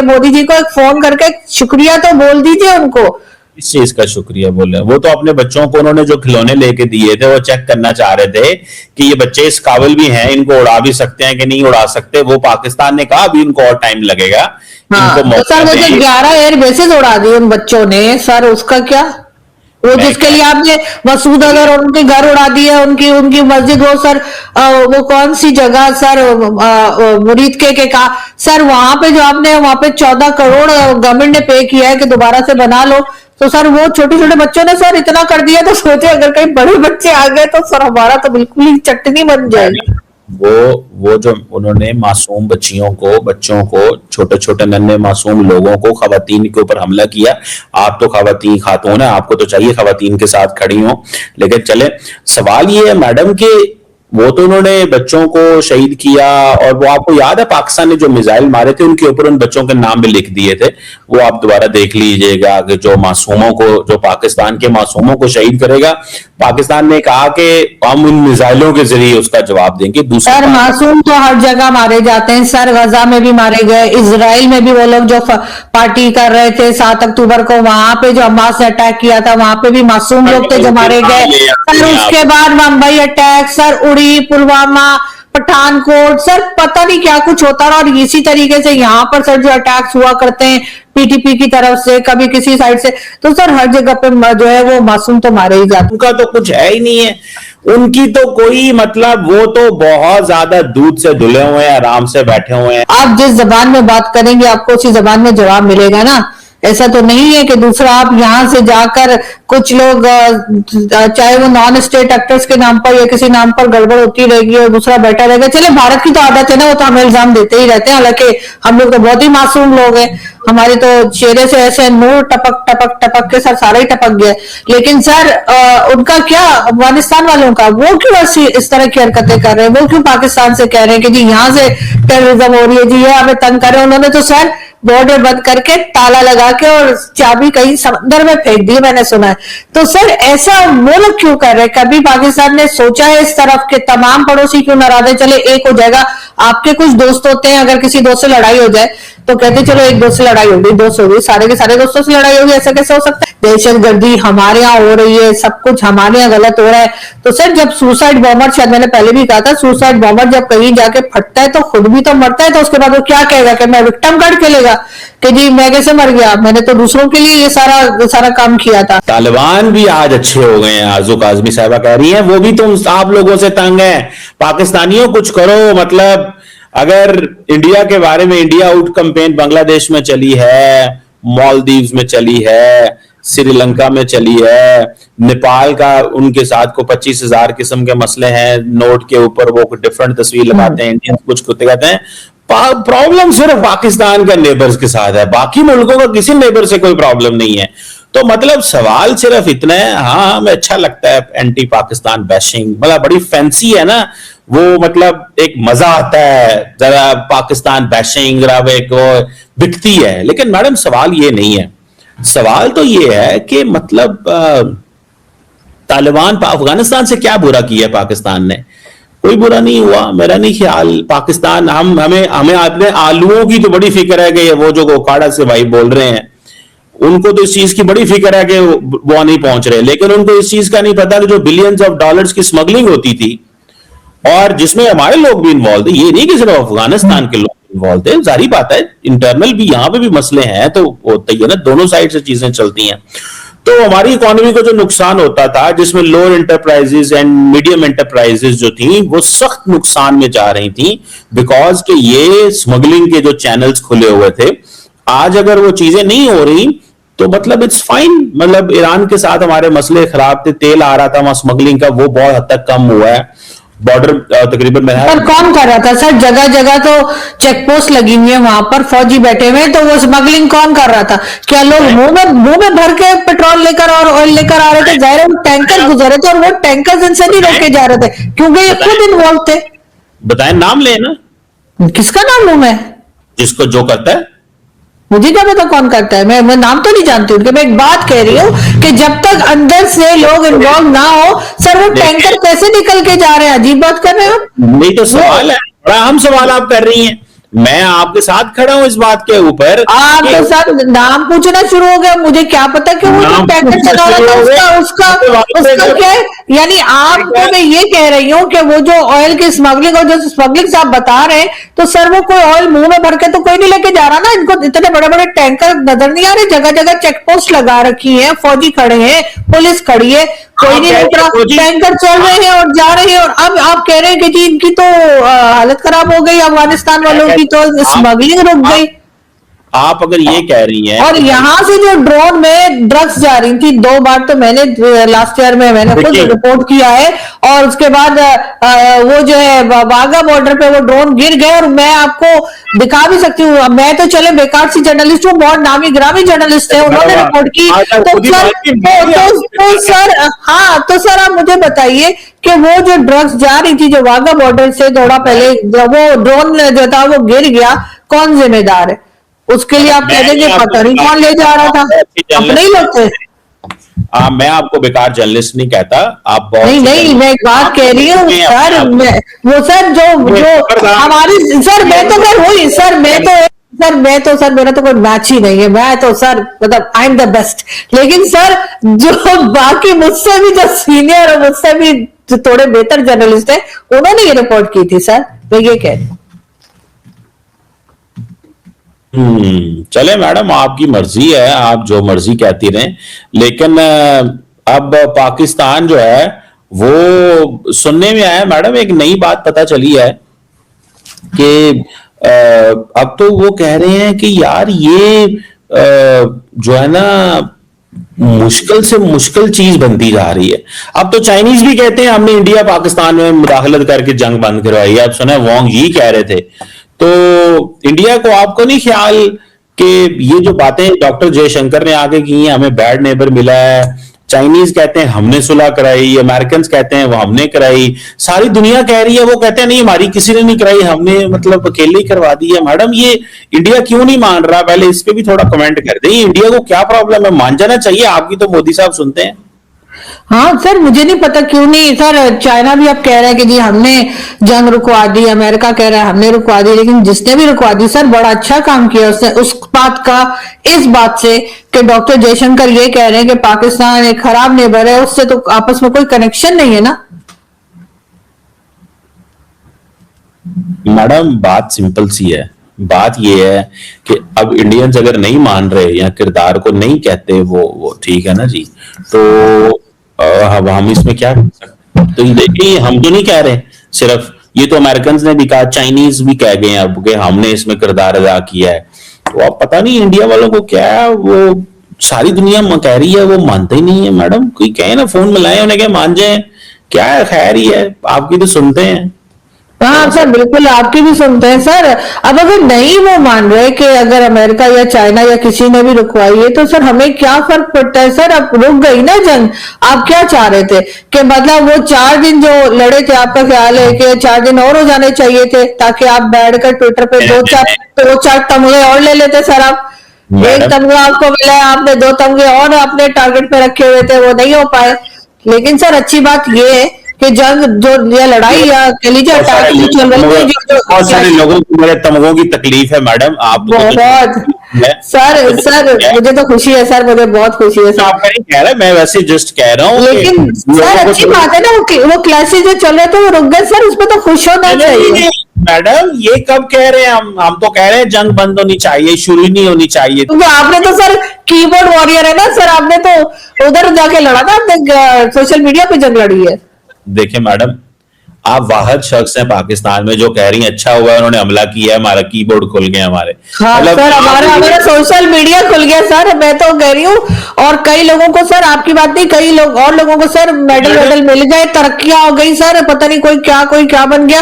मोदी जी को एक फोन करके शुक्रिया तो बोल दीजिए उनको। इस चीज का शुक्रिया बोल रहे हैं? वो तो अपने बच्चों को उन्होंने जो खिलौने लेके दिए थे वो चेक करना चाह रहे थे कि ये बच्चे इस काबिल भी हैं, इनको उड़ा भी सकते हैं कि नहीं उड़ा सकते। वो पाकिस्तान ने कहा अभी इनको और टाइम लगेगा, हाँ, इनको तो सर वो जो 11 एयर बेसेस उड़ा दिए उन बच्चों ने, सर उसका क्या? वो जिसके लिए आपने मसूद अजहर और उनके घर उड़ा दिए, उनकी उनकी मस्जिद, वो सर वो कौन सी जगह सर, मुरीद के का सर, वहां पे जो आपने वहां पे 14 करोड़ गवर्नमेंट ने पे किया है कि दोबारा से बना लो, तो सर वो छोटे छोटे बच्चों ने सर इतना कर दिया, तो सोचे अगर कहीं बड़े बच्चे आ गए तो सर हमारा तो बिल्कुल ही चटनी बन जाएगी। वो जो उन्होंने मासूम बच्चों को छोटे छोटे नन्हे मासूम लोगों को, खवातीन के ऊपर हमला किया। आप तो खातून है, आपको तो चाहिए खवातीन के साथ खड़ी हो। लेकिन चले, सवाल ये है मैडम कि वो तो उन्होंने बच्चों को शहीद किया, और वो आपको याद है पाकिस्तान ने जो मिसाइल मारे थे उनके ऊपर उन बच्चों के नाम भी लिख दिए थे। वो आप दोबारा देख लीजिएगा कि जो पाकिस्तान के मासूमों को शहीद करेगा, पाकिस्तान ने कहा कि हम उन मिसाइलों के जरिए उसका जवाब देंगे। सर मासूम तो हर जगह मारे जाते हैं सर, गजा में भी मारे गए, इजराइल में भी वो लोग जो पार्टी कर रहे थे 7 अक्टूबर को, वहां पे जो हमास ने अटैक किया था वहां पे भी मासूम लोग थे जो मारे गए सर। उसके बाद मुंबई अटैक सर, उड़ी, पुलवामा, पठानकोट सर, पता नहीं क्या कुछ होता रहा। और इसी तरीके से यहाँ पर सर जो अटैक्स हुआ करते हैं पीटीपी की तरफ से, कभी किसी साइड से, तो सर हर जगह पे जो है वो मासूम तो मारे ही जाते। उनका तो कुछ है ही नहीं है, उनकी तो कोई मतलब, वो तो बहुत ज्यादा दूध से धुले हुए हैं, आराम से बैठे हुए हैं। आप जिस जबान में बात करेंगे आपको उसी जबान में जवाब मिलेगा ना। ऐसा तो नहीं है कि दूसरा आप यहां से जाकर कुछ लोग चाहे वो नॉन स्टेट एक्टर्स के नाम पर या किसी नाम पर गड़बड़ होती रहेगी और दूसरा बैठा रहेगा। चले, भारत की तो आदत है ना, वो तो हमें इल्जाम देते ही रहते हैं, हालांकि हम लोग तो बहुत ही मासूम लोग हैं, हमारे तो चेहरे से ऐसे नूर टपक टपक टपक के सर सारा ही टपक गया। लेकिन सर उनका क्या, अफगानिस्तान वालों का, वो क्यों इस तरह की हरकतें कर रहे हैं? वो क्यों पाकिस्तान से कह रहे हैं कि जी यहाँ से टेररिज्म हो रही है, जी ये हमें तंग कर रहे हैं? उन्होंने तो सर बॉर्डर बंद करके ताला लगा के और चाबी कहीं समंदर में फेंक दी, मैंने सुना है। तो सर ऐसा वो लोग क्यों कर रहे हैं? कभी पाकिस्तान ने सोचा है इस तरफ के तमाम पड़ोसी क्यों नाराज है? चले एक हो जाएगा, आपके कुछ दोस्त होते हैं, अगर किसी दोस्त से लड़ाई हो जाए तो कहते चलो एक दोस्त से लड़ाई हो गई, दोस्त हो गई, सारे के सारे दोस्तों से लड़ाई होगी, ऐसा कैसे हो सकता है? दहशतगर्दी हमारे यहाँ हो रही है, सब कुछ हमारे यहाँ गलत हो रहा है। तो सर जब सुसाइड बॉम्बर, शायद मैंने पहले भी कहा था, सुसाइड बॉम्बर जब कहीं जाके फटता है तो खुद भी तो मरता है, तो उसके बाद वो क्या कहेगा कि मैं विक्टिम कार्ड खेलेगा कि जी मैं कैसे मर गया, मैंने तो दूसरों के लिए ये सारा काम किया था। तालिबान भी आज अच्छे हो गए हैं, आजू काजमी साहिबा कह रही हैं, वो भी तुम आप लोगों से तंग है। पाकिस्तानियों कुछ करो, मतलब अगर इंडिया के बारे में, इंडिया आउट कैंपेन बांग्लादेश में चली है, मालदीव्स में चली है, श्रीलंका में चली है, नेपाल का उनके साथ को 25,000 किस्म के मसले हैं, नोट के ऊपर वो डिफरेंट तस्वीर लगाते हैं, इंडियन कुछ कहते हैं। प्रॉब्लम सिर्फ पाकिस्तान का नेबर्स के साथ है, बाकी मुल्कों का किसी नेबर से कोई प्रॉब्लम नहीं है। तो मतलब सवाल सिर्फ इतना है। हाँ, हमें अच्छा लगता है एंटी पाकिस्तान बैशिंग, मतलब बड़ी फैंसी है ना वो, मतलब एक मजा आता है जरा पाकिस्तान बैशिंग, जरा एक वो बिकती है। लेकिन मैडम सवाल ये नहीं है, सवाल तो ये है कि मतलब तालिबान अफगानिस्तान से क्या बुरा किया है पाकिस्तान ने? कोई बुरा नहीं हुआ मेरा नहीं ख्याल। पाकिस्तान हमें अपने आलूओं की तो बड़ी फिक्र है कि वो जो गोकाड़ा से भाई बोल रहे हैं, उनको तो इस चीज की बड़ी फिक्र है कि वो नहीं पहुंच रहे, लेकिन उनको इस चीज का नहीं पता कि जो बिलियंस ऑफ डॉलर्स की स्मगलिंग होती थी और जिसमें हमारे लोग भी इन्वॉल्व थे, ये नहीं कि सिर्फ अफगानिस्तान के लोग इन्वॉल्व थे, जारी बात है इंटरनल भी यहाँ पे भी मसले हैं, तो होता ही है ना, दोनों साइड से चीजें चलती हैं। तो हमारी इकोनॉमी को जो नुकसान होता था, जिसमें lower enterprises and medium enterprises जो थी वो सख्त नुकसान में जा रही थी, बिकॉज के ये स्मगलिंग के जो चैनल्स खुले हुए थे। आज अगर वो चीजें नहीं हो रही तो मतलब इट्स फाइन, मतलब ईरान के साथ हमारे मसले खराब थे, तेल आ रहा था वहां स्मगलिंग का, वो बहुत हद तक कम हुआ है। बॉर्डर तकरीबन पर कौन कर रहा था सर? जगह जगह तो चेक पोस्ट लगी हुई है, वहां पर फौजी बैठे हुए हैं, तो वो स्मगलिंग कौन कर रहा था? क्या लोग मुंह में भर के पेट्रोल लेकर और ऑयल लेकर आ रहे थे? जाहिर है वो टैंकर गुजरे थे और वो टैंकर इनसे नहीं रोके जा रहे थे, क्योंकि ये खुद इन्वॉल्व थे। बताएं, नाम लेना, किसका नाम लूं मैं? जिसको जो करता है, मुझे क्या पता कौन करता है, मैं नाम तो नहीं जानती उनके। मैं एक बात कह रही हूँ कि जब तक अंदर से लोग इन्वॉल्व ना हो, सर वो टैंकर कैसे निकल के जा रहे हैं? अजीब बात कर रहे हो। नहीं तो सवाल है, बड़ा अहम सवाल आप कर रही हैं। मैं आपके साथ खड़ा हूं इस बात के ऊपर आप कि तो सर नाम पूछना शुरू हो गया, मुझे क्या पता कि वो जो नाम टैंकर पूछना चला रहा शुरू था हो गए, उसका उसके बाद उसका से उसका क्या है? यानी आपको मैं ये कह रही हूँ कि वो जो ऑयल की स्मगलिंग और जो स्मगलिंग आप बता रहे हैं, तो सर वो कोई ऑयल मुंह में भर के तो कोई नहीं लेके जा रहा ना। इनको इतने बड़े बड़े टैंकर नजर नहीं आ रहे? जगह जगह चेक पोस्ट लगा रखी है, फौजी खड़े हैं, पुलिस खड़ी है, कोई आप नहीं कह रोक रहे रहा, हैं फौजी, टैंकर चल रहे हैं और जा रहे हैं। और अब आप कह रहे हैं कि जी इनकी तो हालत खराब हो गई अफगानिस्तान मैं वालों की, कहता तो हूं, स्मगलिंग रुक आप गई। आप अगर ये कह रही हैं और कि भाई यहां से जो ड्रोन में ड्रग्स जा रही थी, 2 बार तो मैंने लास्ट ईयर में मैंने खुद देखिए, रिपोर्ट किया है। और उसके बाद वो जो है वाघा बॉर्डर पे वो ड्रोन गिर गए, और मैं आपको दिखा भी सकती हूँ। मैं तो चले बेकार सी जर्नलिस्ट हूँ, बहुत नामी ग्रामी जर्नलिस्ट है, उन्होंने मैडम रिपोर्ट की। आज आप तो खुद ही सर मानती हैं, मैं भी आपको तो बेकार सर कहता हाँ, तो सर आप मुझे बताइए कि वो जो ड्रग्स जा रही थी, जो वाघा बॉर्डर से थोड़ा हूं। पहले जब वो ड्रोन जो था वो गिर गया, कौन जिम्मेदार है? उसके लिए आप कह मैं देंगे नहीं आपको पता नहीं बेकार कौन ले जा कहता, रहा आप था, बहुत अच्छी अपने ही जर्नलिस्ट लोग थे। मैं आपको बेकार जर्नलिस्ट नहीं कहता, आप बहुत नहीं अच्छी नहीं, मैं एक जर्नलिस्ट, बात आप कह रही समझ हूँ चुके हैं अपने सर, आप को। वो सर जो ये जो खबरदार, हमारी, सर मैं तो खैर हुई, सर मेरा तो कोई मैच ही नहीं है। मैं तो सर मतलब आई एम द बेस्ट। लेकिन सर जो बाकी मुझसे भी जो सीनियर और मुझसे भी जो थोड़े बेहतर जर्नलिस्ट है, उन्होंने ये रिपोर्ट की थी सर, मैं ये कह रही हूँ। चले मैडम, आपकी मर्जी है, आप जो मर्जी कहती रहें, लेकिन अब पाकिस्तान जो है वो सुनने में आया मैडम, एक नई बात पता चली है कि अब तो वो कह रहे हैं कि यार ये जो है ना मुश्किल से मुश्किल चीज बनती जा रही है। अब तो चाइनीज भी कहते हैं हमने इंडिया पाकिस्तान में मुदाखलत करके जंग बंद करवाई है। अब सुना है वांग यी कह रहे थे। तो इंडिया को आपको नहीं ख्याल कि ये जो बातें डॉक्टर जयशंकर ने आगे की हैं, हमें बैड नेबर मिला है, चाइनीज कहते हैं हमने सुलह कराई, अमेरिकन कहते हैं वो हमने कराई, सारी दुनिया कह रही है, वो कहते हैं नहीं हमारी किसी ने नहीं कराई, हमने मतलब अकेले ही करवा दी है। मैडम ये इंडिया क्यों नहीं मान रहा? पहले इस पे भी थोड़ा कमेंट कर दें, इंडिया को क्या प्रॉब्लम है? मान जाना चाहिए, आपकी तो मोदी साहब सुनते हैं। हाँ सर, मुझे नहीं पता क्यों नहीं सर। चाइना भी अब कह रहा है कि जी हमने जंग रुकवा दी, अमेरिका कह रहा है हमने रुकवा दी, लेकिन जिसने भी रुकवा दी सर बड़ा अच्छा काम किया उसने, उस बात का, इस बात से कि डॉक्टर जयशंकर ये कह रहे हैं कि पाकिस्तान एक खराब नेबर है, उससे तो आपस में कोई कनेक्शन नहीं है ना। मैडम बात सिंपल सी है, बात यह है कि अब इंडियंस अगर नहीं मान रहे या किरदार को नहीं कहते, वो ठीक है ना जी। तो हम इसमें क्या कर सकते हैं? तो ये देखिए, हम तो नहीं कह रहे सिर्फ, ये तो अमेरिकन ने भी कहा, चाइनीज भी कह गए हैं अब कि हमने इसमें किरदार अदा किया है। तो अब पता नहीं इंडिया वालों को क्या है, वो सारी दुनिया कह रही है, वो मानते ही नहीं है। मैडम कोई कहे ना, फोन मिलाए उन्हें, क्या मान जाए? क्या है, खैर ही है, आपकी तो सुनते हैं। हाँ सर, बिल्कुल आपकी भी सुनते हैं सर। अब अगर नहीं वो मान रहे कि अगर अमेरिका या चाइना या किसी ने भी रुकवाई है, तो सर हमें क्या फर्क पड़ता है सर? अब रुक गई ना जंग। आप क्या चाह रहे थे कि मतलब वो 4 दिन जो लड़े थे, आपका ख्याल है कि 4 दिन और हो जाने चाहिए थे, ताकि आप बैठकर ट्विटर पे दो चार तमगे और ले लेते सर? आप एक मैडम तमगा आपको मिला है, आपने 2 तमगे और अपने टारगेट पे रखे हुए थे, वो नहीं हो पाए। लेकिन सर अच्छी बात ये है कि जंग जो या लड़ाई या कह लीजिए अटैक जो चल रही है, बहुत सारे लोगों को मेरे तमगों की तकलीफ है मैडम, आपको तो बहुत सर मुझे तो खुशी है सर, मुझे बहुत खुशी है सर। आपका नहीं कह रहा, मैं वैसे जस्ट कह रहा हूँ लेकिन सर अच्छी बात है ना, वो क्लासेस जो चल रहे थे वो रुक गए सर, उस पर तो खुश होना चाहिए। मैडम ये कब कह रहे हैं? हम तो कह रहे हैं जंग बंद होनी चाहिए, शुरू ही नहीं होनी चाहिए। क्योंकि आपने तो सर कीबोर्ड वॉरियर है ना सर, आपने तो उधर जाके लड़ा था, आपने सोशल मीडिया पे जंग लड़ी है। देखिए मैडम, आप वाहिद शख्स हैं पाकिस्तान में जो कह रही हैं अच्छा हुआ उन्होंने हमला किया है, हमारा कीबोर्ड खुल गया हमारे। हाँ सर, हमारा सोशल मीडिया खुल गया सर, मैं तो कह रही हूँ। और कई लोगों को सर, आपकी बात नहीं, कई लोग और लोगों को सर मेडल मिल गए, तरक्कियां हो गई सर, पता नहीं कोई क्या बन गया।